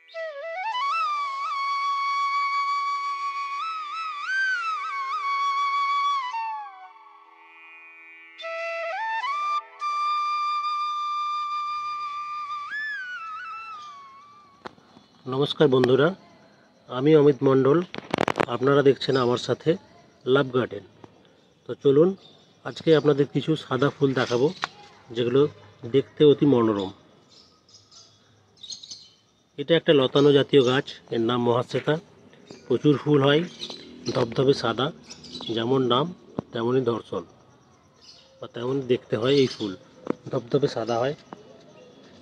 নমস্কার বন্ধুরা, আমি অমিত মণ্ডল। আপনারা দেখছেন আমার সাথে লাভ গার্ডেন। তো চলুন আজকে আপনাদের কিছু সাদা ফুল দেখাবো, যেগুলো দেখতে অতি মনোরম। এটা একটা লতানো জাতীয় গাছ, এর নাম মহাশ্বেতা। প্রচুর ফুল হয়, ধবধবে সাদা। যেমন নাম তেমনই দর্শন, বা তেমনই দেখতে হয়। এই ফুল ধবধবে সাদা হয়,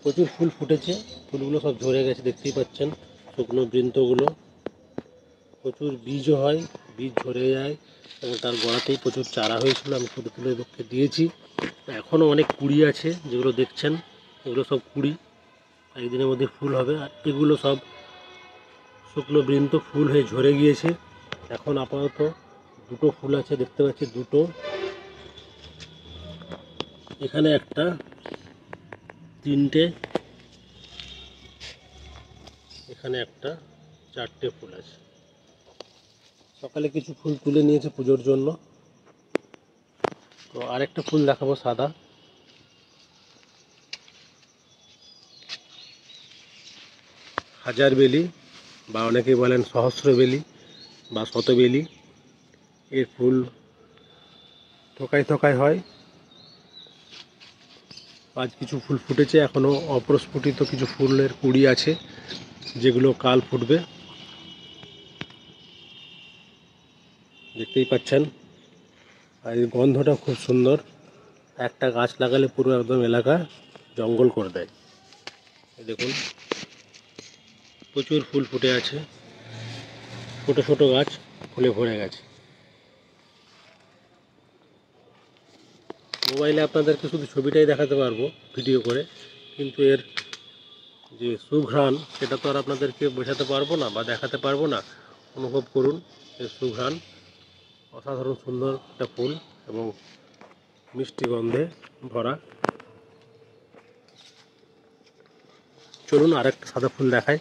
প্রচুর ফুল ফুটেছে। ফুলগুলো সব ঝরে গেছে, দেখতেই পাচ্ছেন। শুকনো বৃন্তগুলো, প্রচুর বীজও হয়, বীজ ঝরে যায় এবং তার গোড়াতেই প্রচুর চারা হয়েছিল। আমি তুলে তুলে লোককে দিয়েছি। এখনও অনেক কুড়ি আছে, যেগুলো দেখছেন এগুলো সব কুড়ি, একদিনের মধ্যে ফুল হবে। আর এগুলো সব শুকনো বৃন্ত, ফুল হয়ে ঝরে গিয়েছে। এখন আপাতত দুটো ফুল আছে, দেখতে পাচ্ছি দুটো। এখানে একটা, তিনটে, এখানে একটা, চারটে ফুল আছে। সকালে কিছু ফুল তুলে নিয়েছে পুজোর জন্য। তো আরেকটা ফুল দেখাবো, সাদা। হাজার বেলি, বা অনেকে বলেন সহস্র বেলি বা শতবেলি। এর ফুল থোকায় থোকায় হয়। আজ কিছু ফুল ফুটেছে, এখনও অপ্রস্ফুটিত কিছু ফুলের কুড়ি আছে, যেগুলো কাল ফুটবে। দেখতেই পাচ্ছেন। আর এই গন্ধটা খুব সুন্দর। একটা গাছ লাগালে পুরো একদম এলাকা জঙ্গল করে দেয়। দেখুন, প্রচুর ফুল ফুটে আছে। ছোটো ছোটো গাছ ফুলে ভরে গেছে। মোবাইলে আপনাদেরকে শুধু ছবিটাই দেখাতে পারবো ভিডিও করে, কিন্তু এর যে সুঘ্রাণ, সেটা তো আর আপনাদেরকে বোঝাতে পারবো না বা দেখাতে পারবো না। অনুভব করুন এর সুঘ্রাণ। অসাধারণ সুন্দর একটা ফুল এবং মিষ্টি গন্ধে ভরা। চলুন আরেকটা সাদা ফুল দেখাই।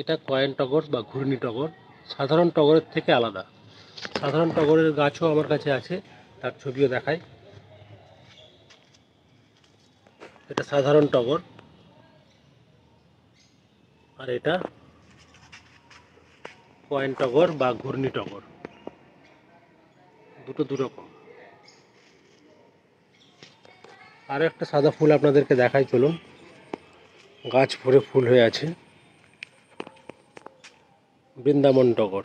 এটা কয়েন টগর বা ঘূর্ণি টগর, সাধারণ টগরের থেকে আলাদা। সাধারণ টগরের গাছও আমার কাছে আছে, তার ছবিও দেখাই। এটা সাধারণ টগর, আর এটা কয়েন টগর বা ঘূর্ণি টগর। দুটো দুরকম। আর একটা সাদা ফুল আপনাদেরকে দেখাই, চলুন। গাছ ভরে ফুল হয়ে আছে, বৃন্দাবন টগর।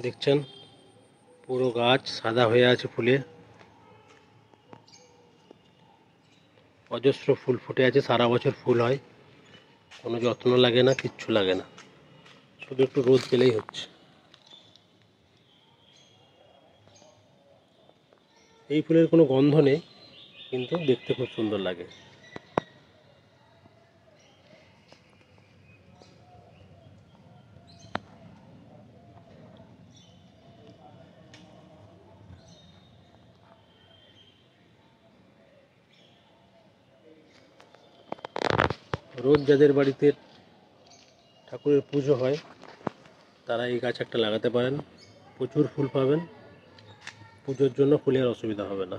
দেখছেন, পুরো গাছ সাদা হয়ে আছে ফুলে। অজস্র ফুল ফুটে আছে, সারা বছর ফুল হয়। কোনো যত্ন লাগে না, কিচ্ছু লাগে না, শুধু একটু রোদ পেলেই হচ্ছে। এই ফুলের কোনো গন্ধ নেই, কিন্তু দেখতে খুব সুন্দর লাগে। রোজ যাদের বাড়িতে ঠাকুরের পুজো হয়, তারা এই গাছ একটা লাগাতে পারেন। প্রচুর ফুল পাবেন, পুজোর জন্য ফুলের অসুবিধা হবে না।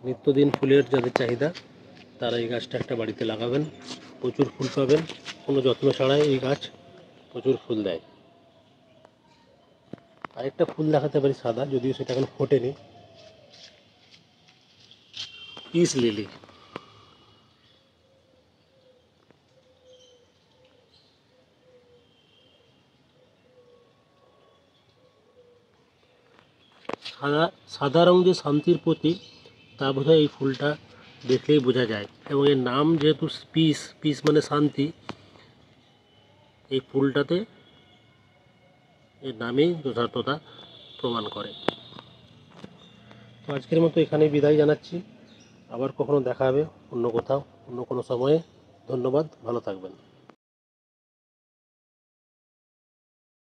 নিত্যদিন ফুলের যাদের চাহিদা, তারা এই গাছটা একটা বাড়িতে লাগাবেন। প্রচুর ফুল পাবেন, কোনো যত্ন ছাড়াই এই গাছ প্রচুর ফুল দেয়। আরেকটা ফুল দেখাতে পারি সাদা, যদিও সেটা এখন ফোটেনি। Peace lily. সাদা সাদা রং যে শান্তির প্রতীক, তা বোধহয় এই ফুলটা দেখলেই বোঝা যায়। এবং এর নাম যেহেতু পিস, পিস মানে শান্তি, এই ফুলটাতে এর নামেই যথার্থতা প্রমাণ করে। তো আজকের মতো এখানেই বিদায় জানাচ্ছি। আবার কখনো দেখা হবে অন্য কোথাও, অন্য কোনো সময়ে। ধন্যবাদ, ভালো থাকবেন।